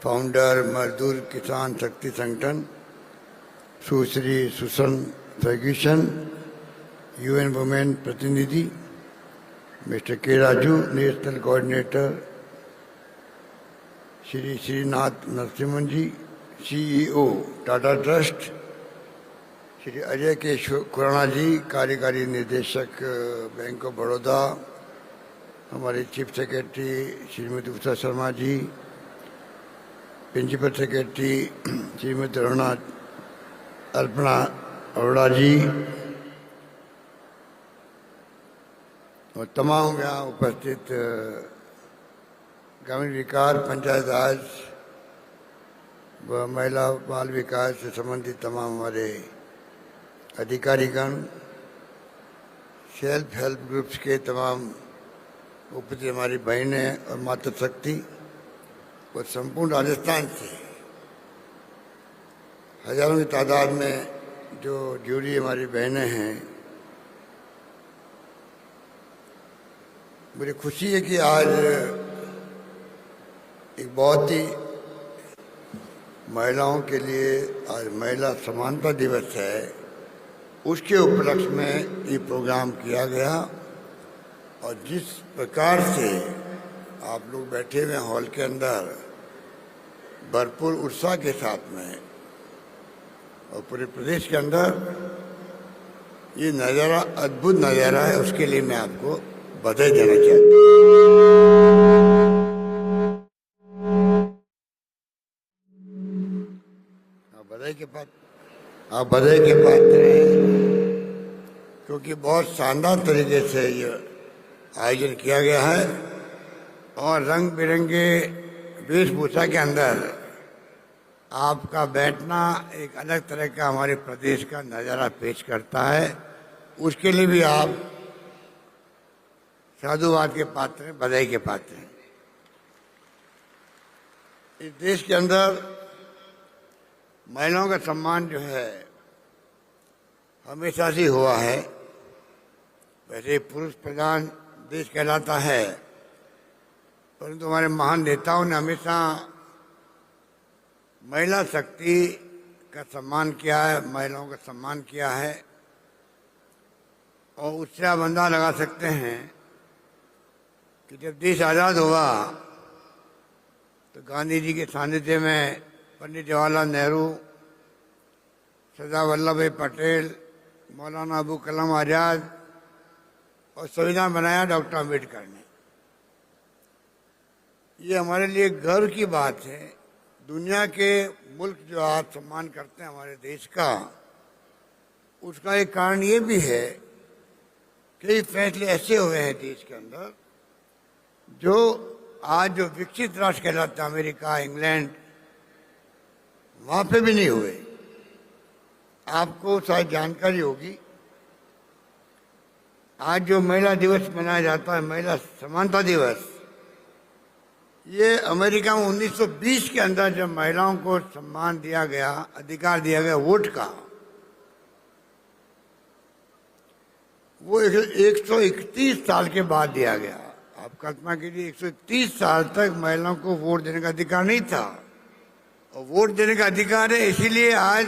Founder मजदूर किसान शक्ति संगठन, सुश्री सुसन फर्ग्यूसन, यूएन वुमेन प्रतिनिधि, मिस्टर के राजू, नेशनल कोऑर्डिनेटर, श्री श्रीनाथ नरसिम्हन जी, सीईओ टाटा ट्रस्ट, श्री अजय के खुराना जी, कार्यकारी निदेशक बैंक ऑफ बड़ौदा, हमारे chief secretary Shrimati Usha Sharma ji, principal secretary Shrimati Alpana Arora जी और तमाम यहाँ उपस्थित ग्रामीण विकास, पंचायत राज व महिला बाल विकास से संबंधित तमाम हमारे अधिकारीगण, सेल्फ हेल्प ग्रुप्स के तमाम उपस्थित हमारी बहनें और मातृशक्ति और संपूर्ण राजस्थान से हजारों की तादाद में जो जुड़ी हमारी बहनें हैं, मुझे खुशी है कि आज एक बहुत ही महिलाओं के लिए आज महिला समानता दिवस है, उसके उपलक्ष्य में ये प्रोग्राम किया गया। और जिस प्रकार से आप लोग बैठे हुए हॉल के अंदर भरपूर उत्साह के साथ में और पूरे प्रदेश के अंदर ये नज़ारा अद्भुत नज़ारा है, उसके लिए मैं आपको बधाई देना चाहता हूँ। आप बधाई के पात्र हैं, क्योंकि बहुत शानदार तरीके से ये आयोजन किया गया है और रंग बिरंगे वेशभूषा के अंदर आपका बैठना एक अलग तरह का हमारे प्रदेश का नज़ारा पेश करता है। उसके लिए भी आप साधुवाद के पात्र हैं, बधाई के पात्र हैं। इस देश के अंदर महिलाओं का सम्मान जो है हमेशा से हुआ है। वैसे पुरुष प्रधान देश कहलाता है, परंतु हमारे महान नेताओं ने हमेशा महिला शक्ति का सम्मान किया है, महिलाओं का सम्मान किया है। और उससे आप अंदाजा लगा सकते हैं कि जब देश आज़ाद हुआ तो गांधी जी के सानिध्य में पंडित जवाहरलाल नेहरू, सरदार वल्लभ भाई पटेल, मौलाना अबुल कलाम आज़ाद और संविधान बनाया डॉक्टर अम्बेडकर ने। ये हमारे लिए गर्व की बात है। दुनिया के मुल्क जो आज सम्मान करते हैं हमारे देश का, उसका एक कारण ये भी है कई फैसले ऐसे हुए हैं देश के अंदर जो आज जो विकसित राष्ट्र कहलाता है, अमेरिका, इंग्लैंड, वहाँ पे भी नहीं हुए। आपको शायद जानकारी होगी, आज जो महिला दिवस मनाया जाता है, महिला समानता दिवस, ये अमेरिका में 1920 के अंदर जब महिलाओं को सम्मान दिया गया, अधिकार दिया गया वोट का, वो 131 साल के बाद दिया गया। आप कल्पना कीजिए, 131 साल तक महिलाओं को वोट देने का अधिकार नहीं था। और वोट देने का अधिकार है, इसीलिए आज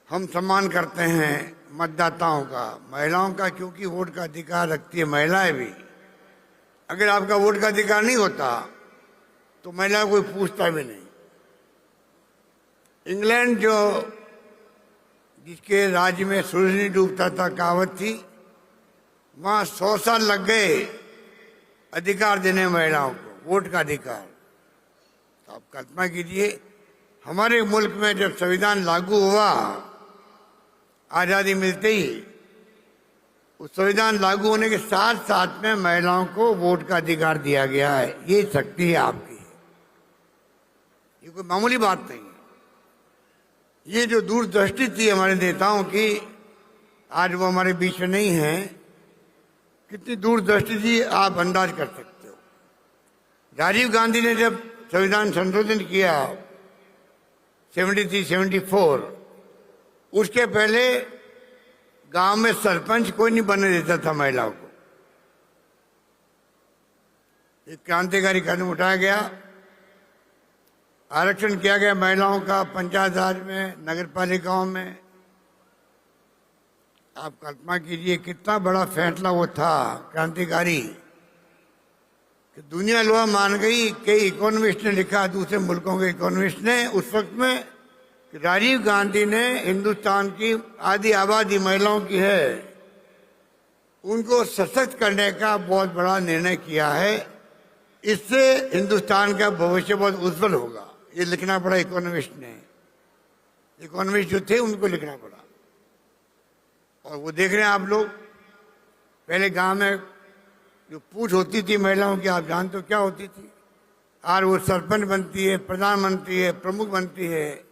हम सम्मान करते हैं मतदाताओं का, महिलाओं का, क्योंकि वोट का अधिकार रखती है महिलाएं भी। अगर आपका वोट का अधिकार नहीं होता तो महिला कोई पूछता भी नहीं। इंग्लैंड जो जिसके राज्य में सूरज नहीं डूबता था कहावत थी, वहां 100 साल लग गए अधिकार देने महिलाओं को, वोट का अधिकार। तो आप कल्पना कीजिए, हमारे मुल्क में जब संविधान लागू हुआ, आज़ादी मिलते ही, उस संविधान लागू होने के साथ साथ में महिलाओं को वोट का अधिकार दिया गया है। ये शक्ति है आपकी, ये कोई मामूली बात नहीं है। ये जो दूरदृष्टि थी हमारे नेताओं की, आज वो हमारे बीच में नहीं है। कितनी दूरदृष्टि थी आप अंदाज कर सकते हो। राजीव गांधी ने जब संविधान संशोधन किया 73-74, उसके पहले गांव में सरपंच कोई नहीं बनने देता था महिलाओं को। एक क्रांतिकारी कदम उठाया गया आरक्षण किया गया महिलाओं का पंचायत राज में, नगर पालिकाओं में। आप कल्पना कीजिए कितना बड़ा फैसला वो था, क्रांतिकारी, कि दुनिया लोहा मान गई। कई इकोनॉमिस्ट ने लिखा, दूसरे मुल्कों के इकोनॉमिस्ट ने उस वक्त में, कि राजीव गांधी ने हिंदुस्तान की आधी आबादी महिलाओं की है, उनको सशक्त करने का बहुत बड़ा निर्णय किया है। इससे हिंदुस्तान का भविष्य बहुत उज्जवल होगा। ये लिखना पड़ा इकोनॉमिस्ट ने, इकोनॉमिस्ट जो थे उनको लिखना पड़ा। और वो देख रहे हैं आप लोग, पहले गांव में जो पूछ होती थी महिलाओं की, आप जानते हो क्या होती थी? आज वो सरपंच बनती है, प्रधानमंत्री है, प्रमुख बनती है,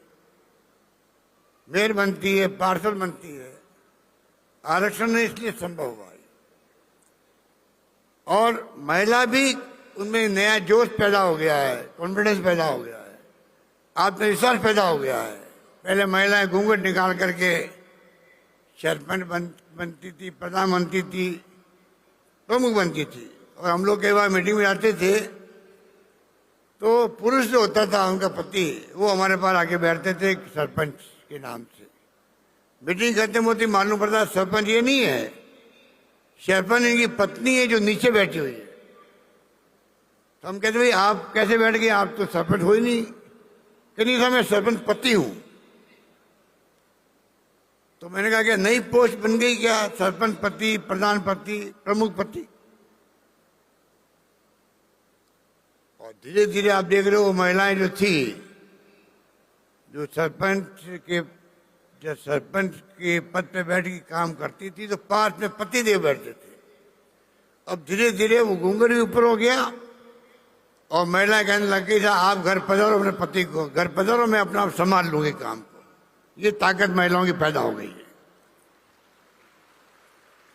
मेयर बनती है, पार्षद बनती है। आरक्षण ने इसलिए संभव हुआ है। और महिला भी, उनमें नया जोश पैदा हो गया है, कॉन्फिडेंस पैदा हो गया है, आत्मविश्वास पैदा हो गया है। पहले महिलाएं घूंघट निकाल करके सरपंच बनती थी, प्रधानमंत्री थी, प्रमुख बनती थी। और हम लोग कई बार मीटिंग में जाते थे तो पुरुष जो होता था, उनका पति, वो हमारे पास आके बैठते थे सरपंच के नाम से। मीटिंग खत्म होती मालूम पड़ता सरपंच ये नहीं है, सरपंच इनकी पत्नी है जो नीचे बैठी हुई है। तो हम कहते भाई आप कैसे बैठ गए, आप तो सरपंच हो ही नहीं। कि नहीं था, मैं सरपंच पति हूं। तो मैंने कहा कि नई पोस्ट बन गई क्या, सरपंच पति, प्रधान पति, प्रमुख पति। और धीरे धीरे आप देख रहे हो महिलाएं जो थी, जो सरपंच के पद पे बैठ के काम करती थी, तो पास में पति देव बैठते थे। अब धीरे धीरे वो घूंघट भी ऊपर हो गया और महिलाएं कहने लग गई था आप घर पधारो, अपने पति को घर पधारो, मैं अपना आप संभाल लूंगी काम को। ये ताकत महिलाओं की पैदा हो गई है।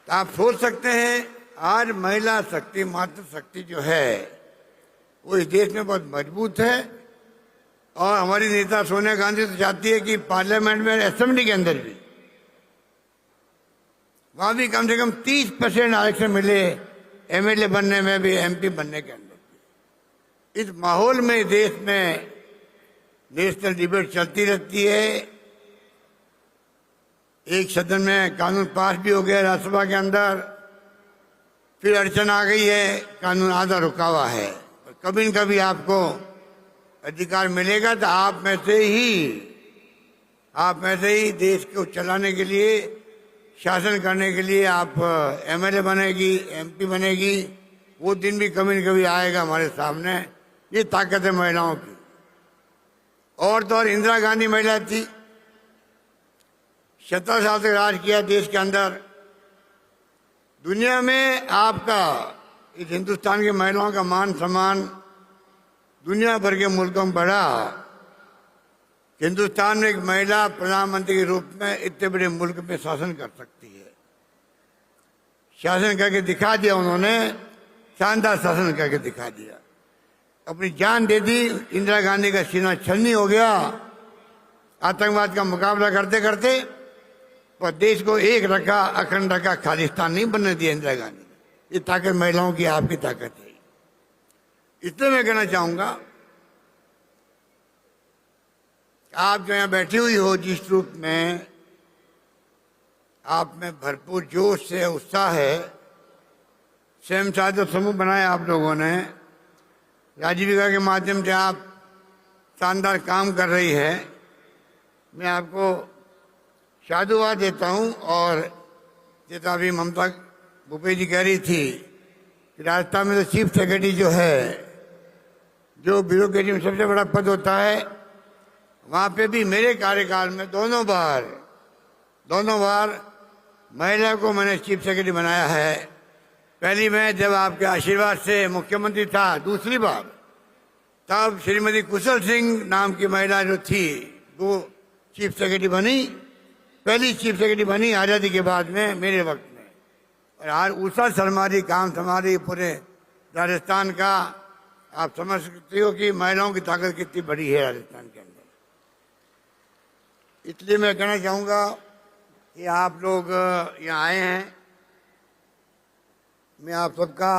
तो आप सोच सकते हैं आज महिला शक्ति, मातृशक्ति जो है वो इस देश में बहुत मजबूत है। और हमारी नेता सोनिया गांधी तो चाहती है कि पार्लियामेंट में, असेंबली के अंदर भी, वहां भी कम से कम 30% आरक्षण मिले, एमएलए बनने में भी, एमपी बनने के अंदर भी। इस माहौल में देश में नेशनल डिबेट चलती रहती है। एक सदन में कानून पास भी हो गया राज्यसभा के अंदर, फिर अड़चन आ गई है, कानून आधा रुका हुआ है। और कभी न कभी आपको अधिकार मिलेगा तो आप में से ही देश को चलाने के लिए, शासन करने के लिए आप एमएलए बनेगी, एमपी बनेगी। वो दिन भी कभी न कभी आएगा हमारे सामने। ये ताकत है महिलाओं की। और तो और इंदिरा गांधी महिला थी, 17 साल तक राज किया देश के अंदर। दुनिया में आपका, इस हिंदुस्तान की महिलाओं का मान सम्मान दुनिया भर के मुल्कों में बढ़ा। हिंदुस्तान में एक महिला प्रधानमंत्री के रूप में इतने बड़े मुल्क में शासन कर सकती है। शासन करके दिखा दिया उन्होंने, शानदार शासन करके दिखा दिया। अपनी जान दे दी। इंदिरा गांधी का सीना छलनी हो गया आतंकवाद का मुकाबला करते करते, पर देश को एक रखा, अखंड रखा, खालिस्तान नहीं बनने दिया इंदिरा गांधी ने। ये ताकत महिलाओं की, आपकी ताकत है। इसलिए मैं कहना चाहूंगा, आप जो यहाँ बैठी हुई हो, जिस रूप में आप में भरपूर जोश है, उत्साह है, स्वयं सहायता समूह बनाए आप लोगों ने, आजीविका के माध्यम से आप शानदार काम कर रही है। मैं आपको साधुवाद देता हूं। और जैसा अभी ममता भूपेश जी कह रही थी कि राजस्थान में तो चीफ सेक्रेटरी जो है, जो ब्यूरोक्रेसी में सबसे बड़ा पद होता है, वहां पे भी मेरे कार्यकाल में दोनों बार महिला को मैंने चीफ सेक्रेटरी बनाया है। पहली मैं जब आपके आशीर्वाद से मुख्यमंत्री था, दूसरी बार तब श्रीमती कुशल सिंह नाम की महिला जो थी वो चीफ सेक्रेटरी बनी, पहली चीफ सेक्रेटरी बनी आज़ादी के बाद में, मेरे वक्त में। और आज उषा शर्मारी काम संभाली पूरे राजस्थान का। आप समझ सकते हो कि महिलाओं की ताकत कितनी बड़ी है राजस्थान के अंदर। इसलिए मैं कहना चाहूँगा कि आप लोग यहाँ आए हैं, मैं आप सबका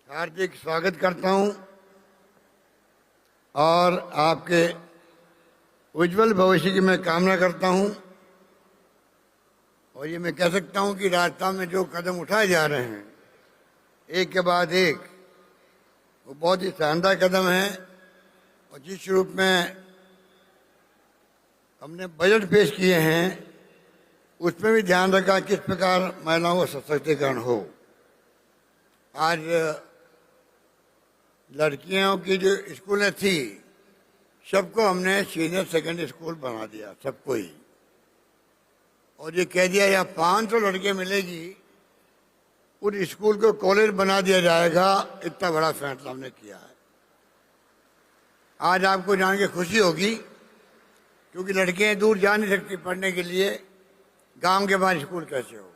हार्दिक स्वागत करता हूँ। और आपके उज्जवल भविष्य की मैं कामना करता हूं। और ये मैं कह सकता हूं कि राजस्थान में जो कदम उठाए जा रहे हैं एक के बाद एक, वो बहुत ही शानदार कदम है। और जिस रूप में हमने बजट पेश किए हैं उसमें भी ध्यान रखा किस प्रकार महिलाओं का सशक्तिकरण हो। आज लड़कियों की जो स्कूलें थी सबको हमने सीनियर सेकेंडरी स्कूल बना दिया, सबको ही। और ये कह दिया या 500 लड़कियां मिलेगी उस स्कूल को कॉलेज बना दिया जाएगा। इतना बड़ा फैसला हमने किया है। आज आपको जान के खुशी होगी क्योंकि लड़कियां दूर जा नहीं सकती पढ़ने के लिए। गांव के बाहर स्कूल कैसे हो,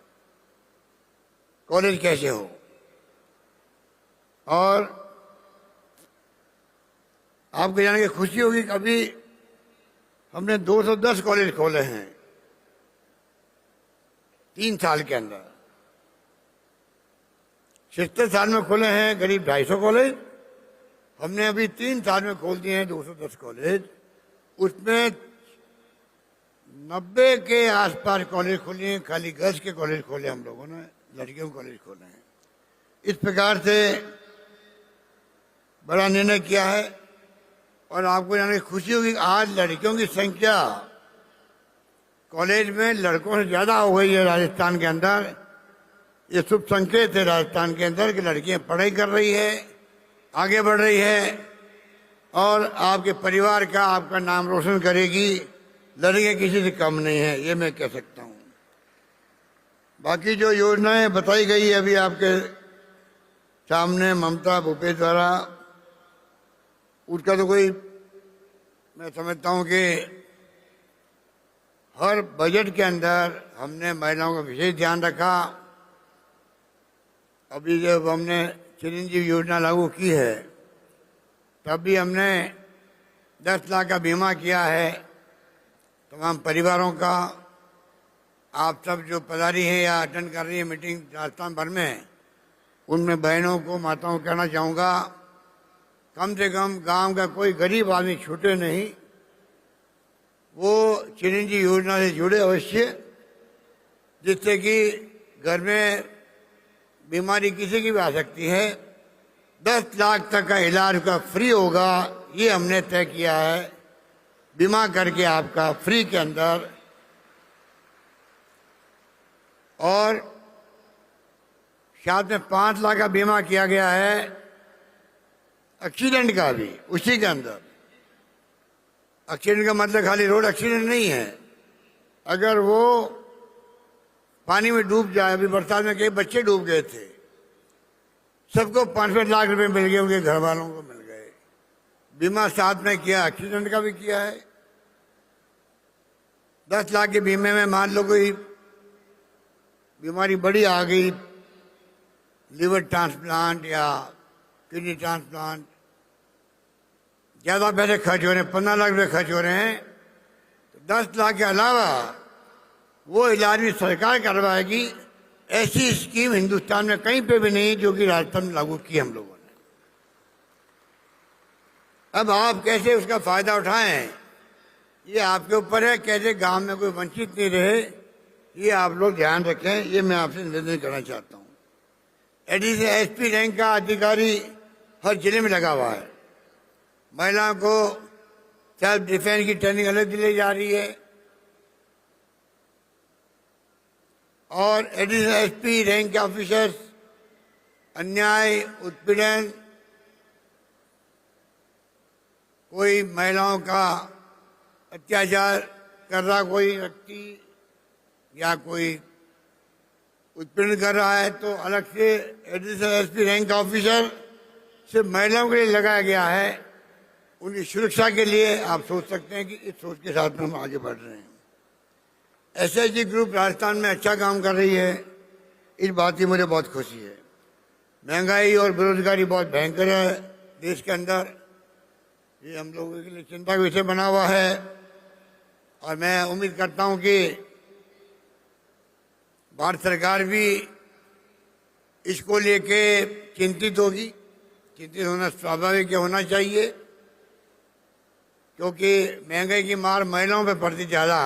कॉलेज कैसे हो। और आपको जान के खुशी होगी कि अभी हमने 210 कॉलेज खोले हैं 3 साल के अंदर। 76 साल में खोले हैं करीब 250 कॉलेज, हमने अभी 3 साल में खोल दिए हैं 210 कॉलेज। उसमें 90 के आसपास कॉलेज खोले हैं, खाली गर्ल्स के कॉलेज खोले हम लोगों ने, लड़कियों के कॉलेज खोले हैं। इस प्रकार से बड़ा निर्णय किया है। और आपको जाने की खुशी होगी आज लड़कियों की संख्या कॉलेज में लड़कों से ज्यादा हो गई है राजस्थान के अंदर। ये शुभ संकेत है राजस्थान के अंदर कि लड़कियां पढ़ाई कर रही है, आगे बढ़ रही है और आपके परिवार का, आपका नाम रोशन करेगी। लड़कियां किसी से कम नहीं है, ये मैं कह सकता हूं। बाकी जो योजनाएं बताई गई है अभी आपके सामने ममता भूपेश द्वारा, उसका तो कोई, मैं समझता हूं कि हर बजट के अंदर हमने महिलाओं का विशेष ध्यान रखा। अभी जब हमने चिरंजीवी योजना लागू की है तब भी हमने 10 लाख का बीमा किया है तमाम परिवारों का। आप सब जो पधारी हैं या अटेंड कर रही है मीटिंग राजस्थान भर में, उनमें बहनों को, माताओं को कहना चाहूँगा कम से कम गांव का कोई गरीब आदमी छूटे नहीं, वो चिरंजीवी योजना से जुड़े अवश्य, जिससे कि घर में बीमारी किसी की भी आ सकती है। 10 लाख तक का इलाज का फ्री होगा, ये हमने तय किया है। बीमा करके आपका फ्री के अंदर। और साथ में 5 लाख का बीमा किया गया है एक्सीडेंट का भी उसी के अंदर। एक्सीडेंट का मतलब खाली रोड एक्सीडेंट नहीं है, अगर वो पानी में डूब जाए, अभी बरसात में कई बच्चे डूब गए थे, सबको 5-5 लाख रुपए मिल गए, उनके घर वालों को मिल गए। बीमा साथ में किया, एक्सीडेंट का भी किया है। 10 लाख के बीमे में मान लो कोई बीमारी बड़ी आ गई, लिवर ट्रांसप्लांट या किडनी ट्रांसप्लांट, ज्यादा पैसे खर्च हो रहे हैं, 15 लाख रुपए खर्च हो रहे हैं, तो 10 लाख के अलावा वो इलाज भी सरकार करवाएगी। ऐसी स्कीम हिंदुस्तान में कहीं पे भी नहीं जो कि राजस्थान में लागू की हम लोगों ने। अब आप कैसे उसका फायदा उठाएं ये आपके ऊपर है। कैसे गांव में कोई वंचित नहीं रहे, ये आप लोग ध्यान रखें, ये मैं आपसे निवेदन करना चाहता हूँ। एडीसी एसपी रैंक का अधिकारी हर जिले में लगा हुआ है। महिलाओं को सेल्फ डिफेंस की ट्रेनिंग अलग दी जा रही है। और एडिशनल एसपी रैंक के ऑफिसर्स अन्याय, उत्पीड़न, कोई महिलाओं का अत्याचार कर रहा कोई व्यक्ति या कोई उत्पीड़न कर रहा है तो अलग से एडिशनल एसपी रैंक का ऑफिसर सिर्फ महिलाओं के लिए लगाया गया है। उनकी सुरक्षा के लिए आप सोच सकते हैं कि इस सोच के साथ में हम आगे बढ़ रहे हैं। एसएचजी ग्रुप राजस्थान में अच्छा काम कर रही है, इस बात की मुझे बहुत खुशी है। महंगाई और बेरोजगारी बहुत भयंकर है देश के अंदर, ये हम लोगों के लिए चिंता का विषय बना हुआ है। और मैं उम्मीद करता हूं कि भारत सरकार भी इसको लेके चिंतित होगी। चिंतित होना स्वाभाविक होना चाहिए। क्योंकि महंगाई की मार महिलाओं पे पड़ती ज़्यादा।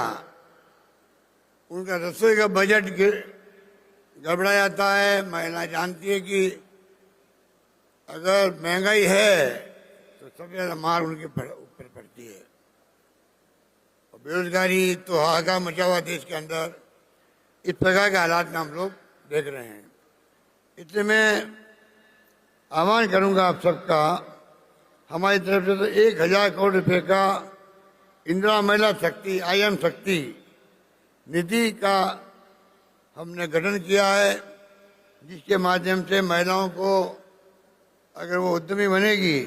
उनका रसोई का बजट गड़बड़ा जाता है। महिला जानती है कि अगर महंगाई है तो सबसे ज़्यादा मार उनके ऊपर पड़ती है। और बेरोजगारी तो हाहाकार मचा हुआ देश के अंदर। इस प्रकार के हालात में हम लोग देख रहे हैं। इसलिए मैं आह्वान करूंगा आप सबका, हमारी तरफ से तो 1000 करोड़ रुपए का इंदिरा महिला शक्ति IM शक्ति निधि का हमने गठन किया है, जिसके माध्यम से महिलाओं को अगर वो उद्यमी बनेगी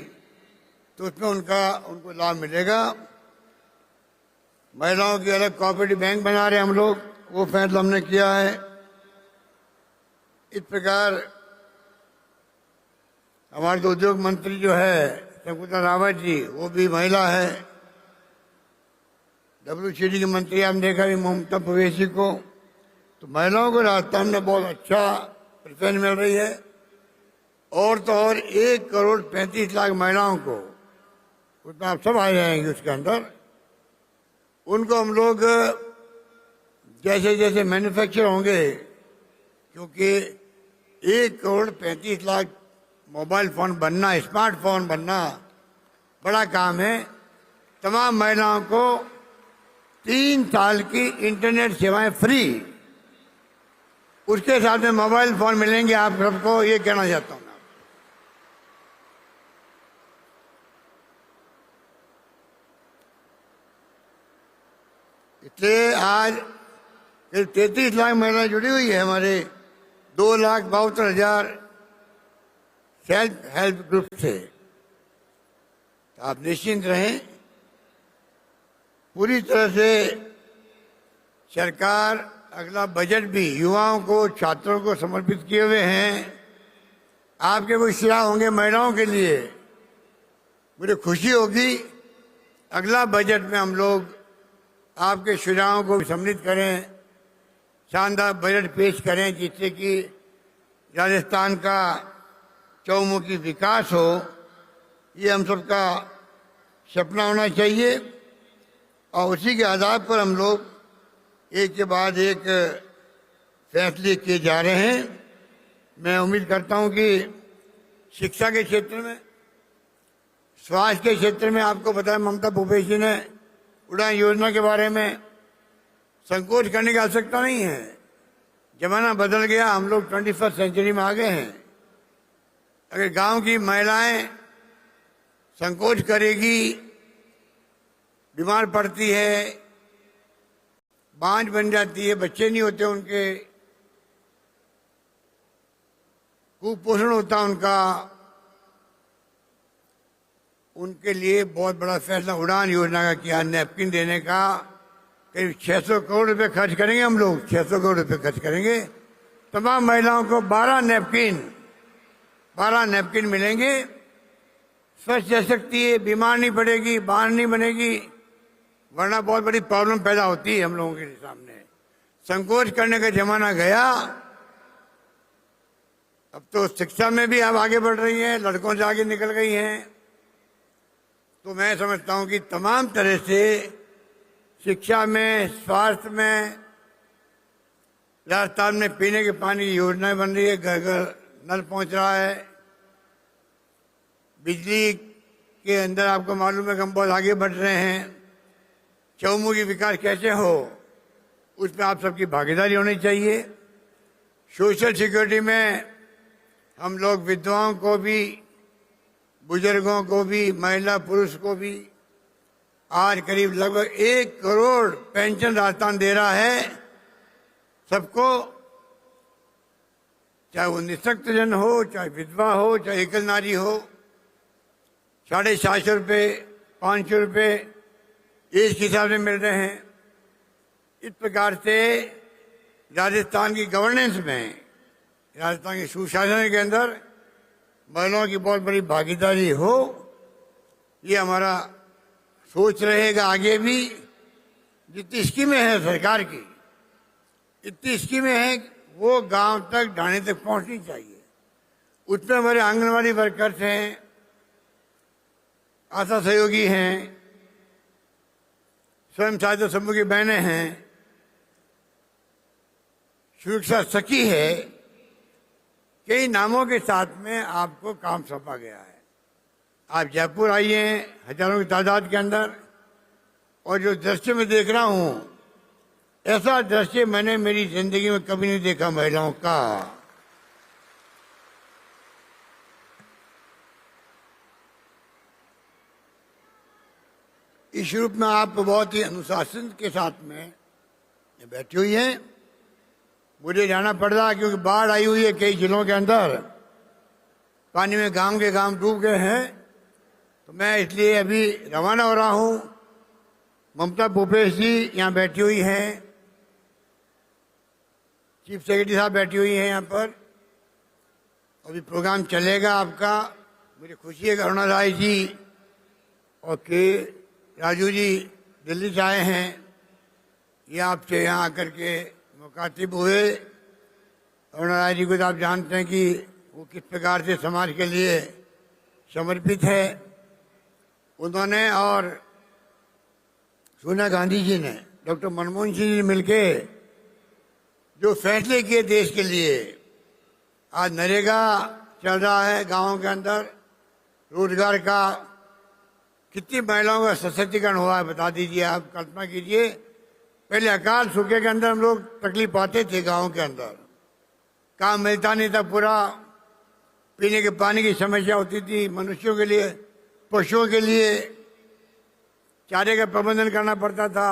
तो उसमें उनको लाभ मिलेगा। महिलाओं की अलग कोऑपरेटिव बैंक बना रहे हम लोग, वो फैसला हमने किया है। इस प्रकार हमारे तो उद्योग मंत्री जो है शकुंतला रावत जी, वो भी महिला है। WCD के मंत्री आपने देखा भी ममता प्रवेशी को। तो महिलाओं को राजस्थान में बहुत अच्छा प्रेफरेंस मिल रही है। और तो और 1,35,00,000 महिलाओं को, उसमें आप सब आ जाएंगे उसके अंदर, उनको हम लोग जैसे जैसे मैन्युफैक्चर होंगे, क्योंकि 1,35,00,000 मोबाइल फ़ोन बनना, स्मार्टफोन बनना बड़ा काम है। तमाम महिलाओं को 3 साल की इंटरनेट सेवाएं फ्री, उसके साथ में मोबाइल फ़ोन मिलेंगे आप सबको, ये कहना चाहता हूँ। इसलिए आज 33 लाख महिलाएं जुड़ी हुई है हमारे 2,72,000 सेल्फ हेल्प ग्रुप से। तो आप निश्चिंत रहें, पूरी तरह से सरकार अगला बजट भी युवाओं को, छात्रों को समर्पित किए हुए हैं। आपके कुछ सुझाव होंगे महिलाओं के लिए, मुझे खुशी होगी अगला बजट में हम लोग आपके सुझावों को सम्मिलित करें, शानदार बजट पेश करें, जिससे कि राजस्थान का चौमुखी विकास हो। ये हम सबका सपना होना चाहिए और उसी के आधार पर हम लोग एक के बाद एक फैसले किए जा रहे हैं। मैं उम्मीद करता हूं कि शिक्षा के क्षेत्र में, स्वास्थ्य के क्षेत्र में, आपको बताया ममता भूपेश जी ने उड़ान योजना के बारे में संकोच करने की आवश्यकता नहीं है। जमाना बदल गया, हम लोग 21वीं सेंचुरी में आ गए हैं। अगर गांव की महिलाएं संकोच करेगी, बीमार पड़ती है, बांझ बन जाती है, बच्चे नहीं होते उनके, कुपोषण होता उनका, उनके लिए बहुत बड़ा फैसला उड़ान योजना का किया, नैपकिन देने का। करीब 600 करोड़ रुपए खर्च करेंगे हम लोग, 600 करोड़ रुपए खर्च करेंगे। तमाम महिलाओं को 12 नैपकिन मिलेंगे। स्वस्थ रह सकती है, बीमार नहीं पड़ेगी, बाहर नहीं बनेगी, वरना बहुत बड़ी प्रॉब्लम पैदा होती है हम लोगों के सामने। संकोच करने का जमाना गया। अब तो शिक्षा में भी अब आगे बढ़ रही है, लड़कों से आगे निकल गई हैं। तो मैं समझता हूं कि तमाम तरह से शिक्षा में, स्वास्थ्य में, राजस्थान में पीने के पानी की योजनाएं बन रही है, घर घर नल पहुंच रहा है। बिजली के अंदर आपको मालूम है कि हम बहुत आगे बढ़ रहे हैं। चौमुखी विकास कैसे हो, उसमें आप सबकी भागीदारी होनी चाहिए। सोशल सिक्योरिटी में हम लोग विधवाओं को भी, बुजुर्गों को भी, महिला पुरुष को भी आज करीब लगभग 1 करोड़ पेंशन राजस्थान दे रहा है सबको, चाहे वो निःशक्त जन हो, चाहे विधवा हो, चाहे एकल नारी हो। 750 रुपये, 500 रुपये एज के हिसाब से मिल रहे हैं। इस प्रकार से राजस्थान की गवर्नेंस में, राजस्थान के सुशासन के अंदर महिलाओं की बहुत बड़ी भागीदारी हो, ये हमारा सोच रहेगा आगे भी। जितनी स्कीमें हैं सरकार की, इतनी स्कीमें हैं, वो गांव तक, ढाणी तक पहुंचनी चाहिए। उसमें हमारे आंगनवाड़ी वर्कर्स हैं, आशा सहयोगी हैं, स्वयं सहायता समूह की बहनें हैं, सुरक्षा सखी है, कई नामों के साथ में आपको काम सौंपा गया है। आप जयपुर आइए हैं हजारों की तादाद के अंदर, और जो दृश्य में देख रहा हूं, ऐसा दृश्य मैंने मेरी जिंदगी में कभी नहीं देखा महिलाओं का। इस रूप में आप बहुत ही अनुशासन के साथ में बैठी हुई हैं। मुझे जाना पड़ रहा है क्योंकि बाढ़ आई हुई है कई जिलों के अंदर, पानी में गांव के गांव डूब गए हैं, तो मैं इसलिए अभी रवाना हो रहा हूं। ममता भूपेश जी यहाँ बैठी हुई हैं, चीफ सेक्रेटरी साहब बैठी हुई हैं यहाँ पर। अभी प्रोग्राम चलेगा आपका। मुझे खुशी है कि अरुणा राय जी और के राजू जी दिल्ली से आए हैं, ये आपसे यहाँ आकर के मुखातिब हुए। अरुणा राय जी को तो आप जानते हैं कि वो किस प्रकार से समाज के लिए समर्पित है। उन्होंने और सोनिया गांधी जी ने, डॉक्टर मनमोहन सिंह जी मिलके जो फैसले किए देश के लिए, आज नरेगा चल रहा है गांवों के अंदर, रोजगार का कितनी महिलाओं का सशक्तिकरण हुआ है बता दीजिए। आप कल्पना कीजिए, पहले अकाल सूखे के अंदर हम लोग तकलीफ पाते थे, गांव के अंदर काम मिलता नहीं था, पूरा पीने के पानी की समस्या होती थी, मनुष्यों के लिए, पशुओं के लिए चारे का प्रबंधन करना पड़ता था।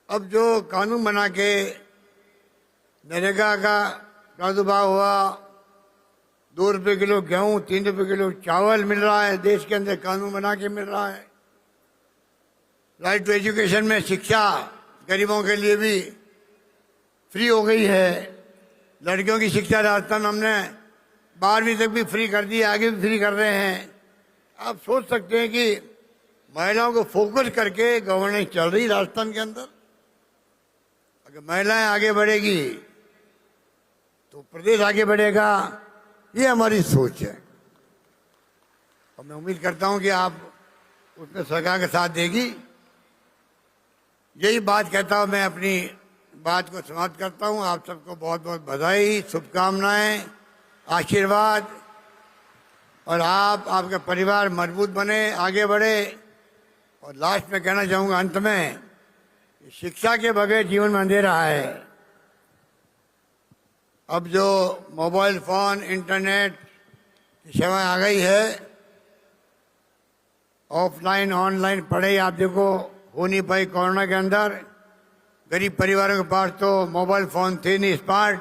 अब जो कानून बना के नरेगा का प्रादुर्भाव हुआ, 2 रुपये किलो गेहूं, 3 रुपये किलो चावल मिल रहा है, देश के अंदर कानून बना के मिल रहा है। राइट टू एजुकेशन में शिक्षा गरीबों के लिए भी फ्री हो गई है। लड़कियों की शिक्षा राजस्थान हमने 12वीं तक भी फ्री कर दी, आगे भी फ्री कर रहे हैं। आप सोच सकते हैं कि महिलाओं को फोकस करके गवर्नेंस चल रही राजस्थान के अंदर। अगर महिलाएं आगे बढ़ेगी तो प्रदेश आगे बढ़ेगा, ये हमारी सोच है। और मैं उम्मीद करता हूं कि आप उसमें सरकार का साथ देगी। यही बात कहता हूं, मैं अपनी बात को समाप्त करता हूं। आप सबको बहुत बहुत बधाई, शुभकामनाएं, आशीर्वाद, और आप, आपका परिवार मजबूत बने, आगे बढ़े। और लास्ट में कहना चाहूंगा अंत में, शिक्षा के बगैर जीवन में अंधेरा है। अब जो मोबाइल फोन, इंटरनेट की सेवा आ गई है, ऑफलाइन ऑनलाइन पढ़ाई आप देखो हो नहीं पाई कोरोना के अंदर। गरीब परिवारों के पास तो मोबाइल फोन थे नहीं स्मार्ट,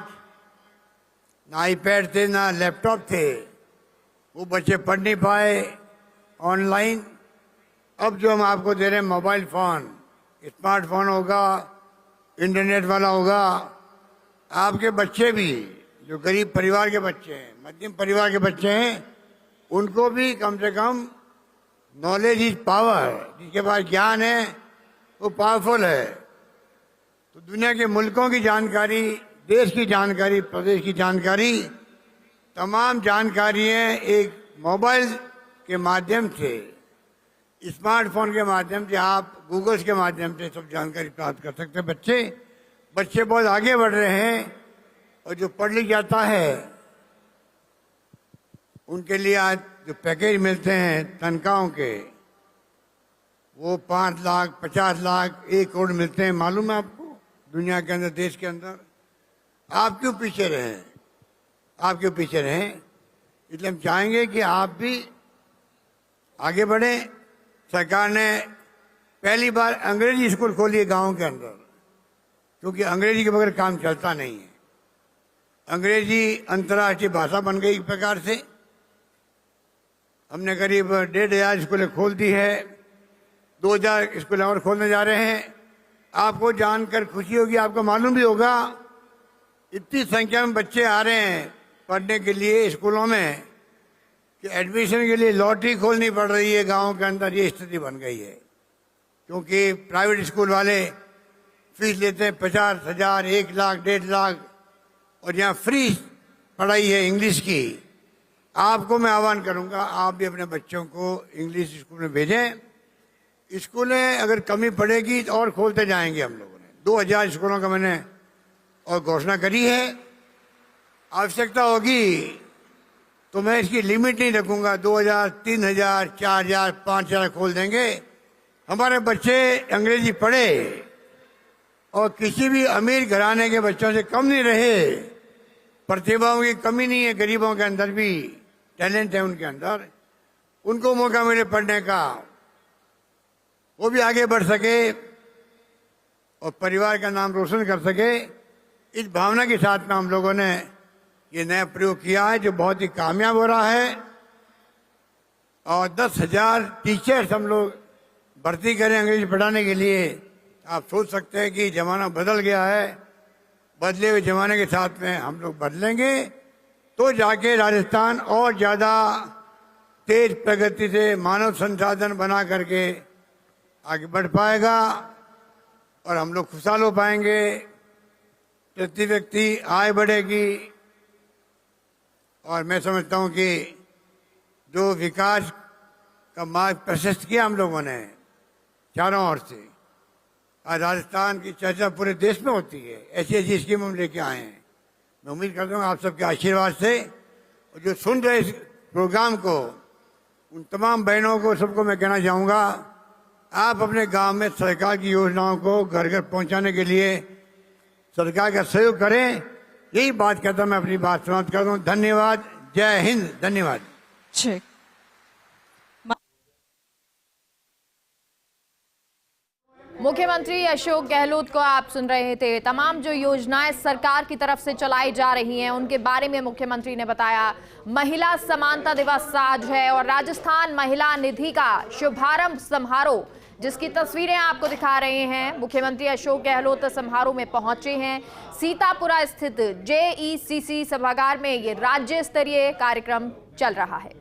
ना आईपैड थे, ना लैपटॉप थे, वो बच्चे पढ़ नहीं पाए ऑनलाइन। अब जो हम आपको दे रहे हैं मोबाइल फोन, स्मार्टफोन होगा, इंटरनेट वाला होगा, आपके बच्चे भी, जो गरीब परिवार के बच्चे हैं, मध्यम परिवार के बच्चे हैं, उनको भी कम से कम नॉलेज इज पावर, जिसके पास ज्ञान है वो पावरफुल है। तो दुनिया के मुल्कों की जानकारी, देश की जानकारी, प्रदेश की जानकारी, तमाम जानकारियाँ एक मोबाइल के माध्यम से, स्मार्टफोन के माध्यम से, आप गूगल्स के माध्यम से सब जानकारी प्राप्त कर सकते हैं। बच्चे बहुत आगे बढ़ रहे हैं। और जो पढ़ लिख जाता है उनके लिए आज जो पैकेज मिलते हैं तनख्वाहों के, वो 5 लाख, 50 लाख, 1 करोड़ मिलते हैं। मालूम है आपको, दुनिया के अंदर, देश के अंदर। आप क्यों पीछे रहें? आप क्यों पीछे रहें? इसलिए हम चाहेंगे कि आप भी आगे बढ़ें। सरकार ने पहली बार अंग्रेजी स्कूल खोली है गाँव के अंदर, क्योंकि अंग्रेजी के बगैर काम चलता नहीं है। अंग्रेजी अंतर्राष्ट्रीय भाषा बन गई एक प्रकार से। हमने करीब 1,500 स्कूलें खोल दी है, 2,000 स्कूल और खोलने जा रहे हैं। आपको जानकर खुशी होगी, आपको मालूम भी होगा, इतनी संख्या में बच्चे आ रहे हैं पढ़ने के लिए स्कूलों में कि एडमिशन के लिए लॉटरी खोलनी पड़ रही है गाँव के अंदर। ये स्थिति बन गई है, क्योंकि प्राइवेट स्कूल वाले फीस लेते हैं 50,000, 1 लाख, 1.5 लाख, और यहाँ फ्री पढ़ाई है इंग्लिश की। आपको मैं आह्वान करूंगा, आप भी अपने बच्चों को इंग्लिश स्कूल में भेजें। स्कूलें अगर कमी पड़ेगी तो और खोलते जाएंगे हम लोगों ने। 2000 स्कूलों का मैंने और घोषणा करी है। आवश्यकता होगी तो मैं इसकी लिमिट नहीं रखूंगा, 2000, 3000, 4000, 5000 खोल देंगे। हमारे बच्चे अंग्रेजी पढ़े और किसी भी अमीर घराने के बच्चों से कम नहीं रहे। प्रतिभाओं की कमी नहीं है, गरीबों के अंदर भी टैलेंट है उनके अंदर, उनको मौका मिले पढ़ने का, वो भी आगे बढ़ सके और परिवार का नाम रोशन कर सके। इस भावना के साथ में हम लोगों ने ये नया प्रयोग किया है जो बहुत ही कामयाब हो रहा है। और 10,000 टीचर्स हम लोग भर्ती करें अंग्रेजी पढ़ाने के लिए। आप सोच सकते हैं कि जमाना बदल गया है, बदले हुए जमाने के साथ में हम लोग बदलेंगे तो जाके राजस्थान और ज़्यादा तेज प्रगति से मानव संसाधन बना करके आगे बढ़ पाएगा और हम लोग खुशहाल हो पाएंगे। प्रति व्यक्ति आय बढ़ेगी और मैं समझता हूं कि जो विकास का मार्ग प्रशस्त किया हम लोगों ने चारों ओर से, आज राजस्थान की चर्चा पूरे देश में होती है। ऐसी ऐसी स्कीम हम लेके आए हैं। मैं उम्मीद करता हूँ आप सबके आशीर्वाद से, और जो सुन रहे इस प्रोग्राम को उन तमाम बहनों को सबको मैं कहना चाहूँगा, आप अपने गांव में सरकार की योजनाओं को घर घर पहुंचाने के लिए सरकार का सहयोग करें। यही बात कहता मैं अपनी बात समाप्त करता हूँ। धन्यवाद। जय हिंद। धन्यवाद। मुख्यमंत्री अशोक गहलोत को आप सुन रहे थे। तमाम जो योजनाएं सरकार की तरफ से चलाई जा रही हैं उनके बारे में मुख्यमंत्री ने बताया। महिला समानता दिवस आज है और राजस्थान महिला निधि का शुभारंभ समारोह जिसकी तस्वीरें आपको दिखा रहे हैं, मुख्यमंत्री अशोक गहलोत समारोह में पहुंचे हैं। सीतापुरा स्थित JECC सभागार में ये राज्य स्तरीय कार्यक्रम चल रहा है।